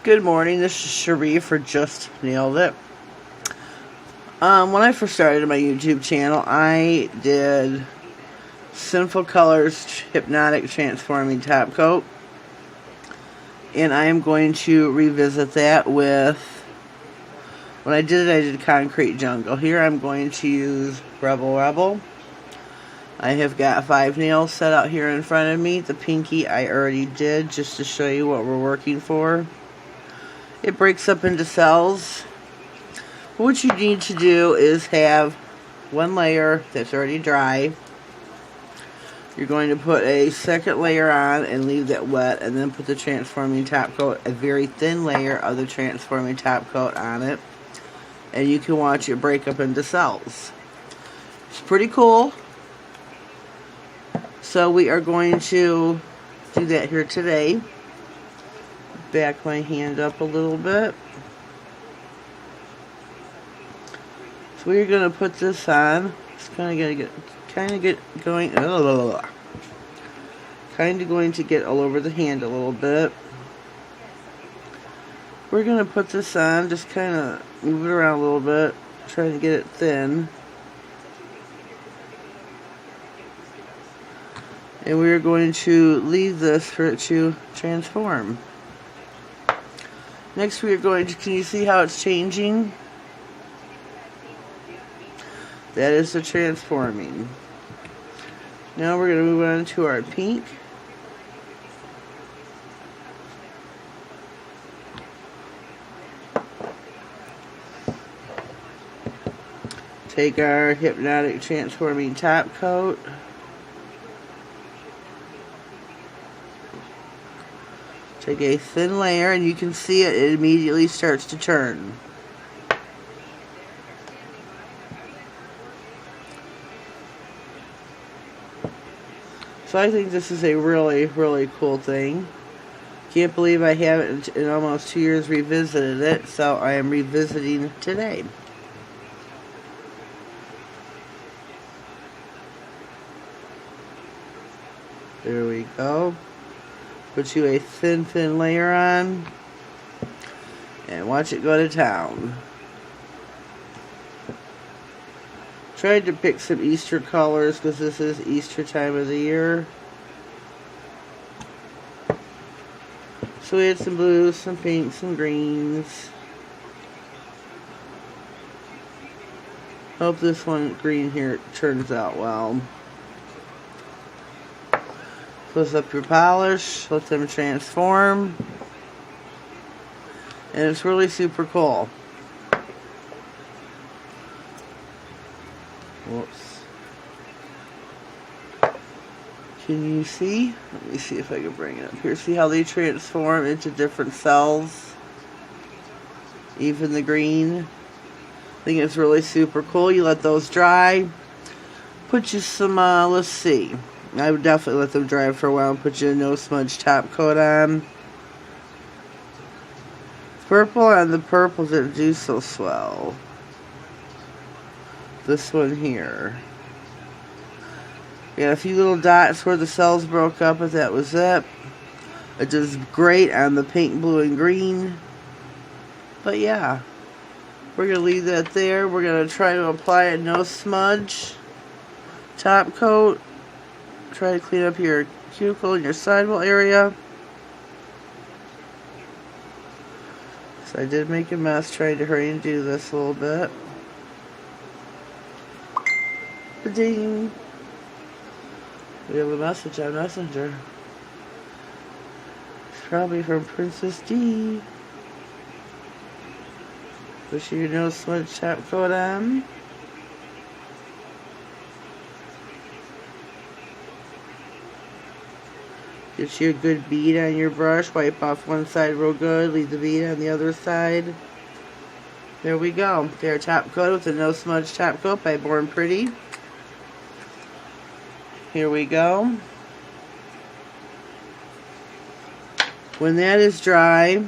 Good morning, this is Cherie for Just Nailed It. When I first started my YouTube channel, I did Sinful Colors Hypnotic Transforming Top Coat. And I am going to revisit that with, when I did Concrete Jungle. Here I'm going to use Rebel. I have got 5 nails set out here in front of me. The pinky I already did, just to show you what we're working for. It breaks up into cells. What you need to do is have one layer that's already dry. You're going to put a second layer on and leave that wet, and then put the transforming top coat, a very thin layer of the transforming top coat on it. And you can watch it break up into cells. It's pretty cool. So we are going to do that here today. Back my hand up a little bit. So we're going to put this on. It's kind of going to get all over the hand a little bit. We're going to put this on, just kind of move it around a little bit, trying to get it thin. And we're going to leave this for it to transform. Next we are going to, can you see how it's changing? That is the transforming. Now we're going to move on to our pink. Take our Hypnotic Transforming Top Coat. Take a thin layer, and you can see it immediately starts to turn. So I think this is a really, really cool thing. Can't believe I haven't in almost 2 years revisited it, so I am revisiting today. There we go. Put you a thin layer on, and watch it go to town. Tried to pick some Easter colors because this is Easter time of the year. So we had some blues, some pinks, some greens. Hope this one green here turns out well. Close up your polish, let them transform, and it's really super cool. Whoops. Can you see? Let me see if I can bring it up here. See how they transform into different cells? Even the green. I think it's really super cool. You let those dry. Put you some, let's see. I would definitely let them dry for a while and put you a no smudge top coat on. Purple, and the purple didn't do so swell. This one here. Got a few little dots where the cells broke up, but that was it. It does great on the pink, blue, and green. But yeah, we're going to leave that there. We're going to try to apply a no smudge top coat. Try to clean up your cuticle and your sidewall area. So I did make a mess trying to hurry and do this a little bit. Ba-ding! We have a message on Messenger. It's probably from Princess D. Wish you no smudge top coat on. Get you a good bead on your brush. Wipe off one side real good. Leave the bead on the other side. There we go. Their top coat with a no smudge top coat by Born Pretty. Here we go. When that is dry,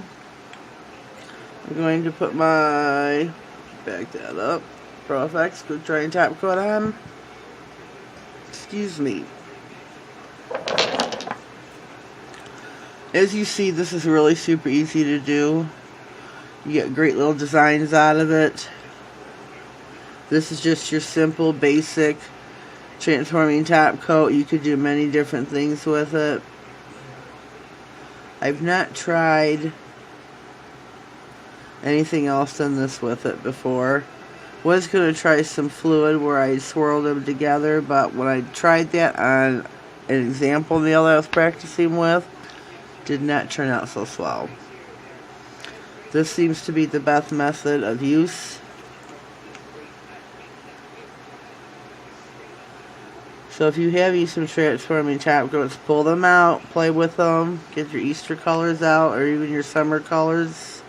I'm going to put my, back that up, Pro Effects Quick Drying Top Coat on. Excuse me. As you see, this is really super easy to do. You get great little designs out of it. This is just your simple, basic transforming top coat. You could do many different things with it. I've not tried anything else than this with it before. Was going to try some fluid where I swirled them together, but when I tried that on an example nail that I was practicing with, did not turn out so swell. This seems to be the best method of use. So if you have used some transforming top coats, pull them out, play with them, get your Easter colors out, or even your summer colors.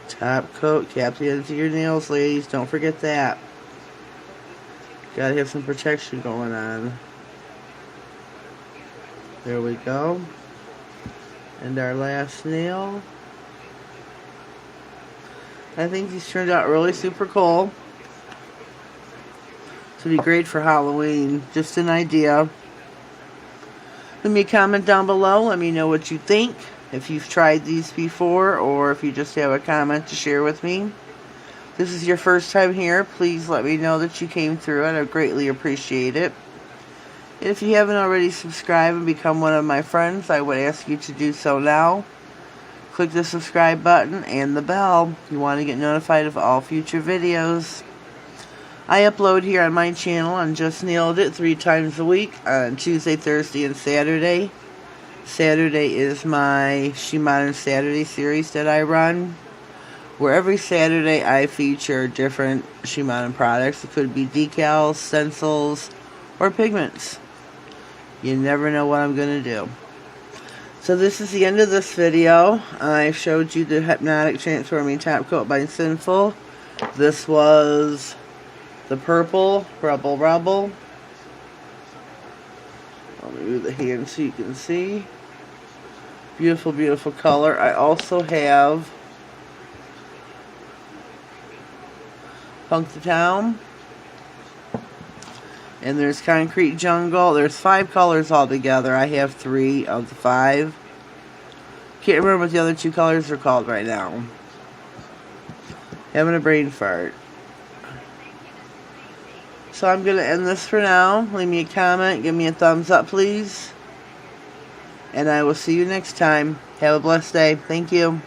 Top coat, cap the ends of your nails, ladies. Don't forget that. Gotta have some protection going on. There we go. And our last nail. I think these turned out really super cool. This would be great for Halloween. Just an idea. Leave me a comment down below. Let me know what you think. If you've tried these before, or if you just have a comment to share with me. If this is your first time here, please let me know that you came through, and I greatly appreciate it. And if you haven't already subscribed and become one of my friends, I would ask you to do so now. Click the subscribe button and the bell if you want to get notified of all future videos. I upload here on my channel on Just Nailed It 3 times a week on Tuesday, Thursday, and Saturday. Saturday is my She Modern Saturday series that I run, where every Saturday I feature different She Modern products. It could be decals, stencils, or pigments. You never know what I'm going to do. So this is the end of this video. I showed you the Hypnotic Transforming Top Coat by Sinful. This was the purple Rebel. Let me move the hand so you can see. Beautiful, beautiful color. I also have Punk the Town. And there's Concrete Jungle. There's 5 colors altogether. I have 3 of the 5. Can't remember what the other 2 colors are called right now. Having a brain fart. So I'm going to end this for now. Leave me a comment. Give me a thumbs up, please. And I will see you next time. Have a blessed day. Thank you.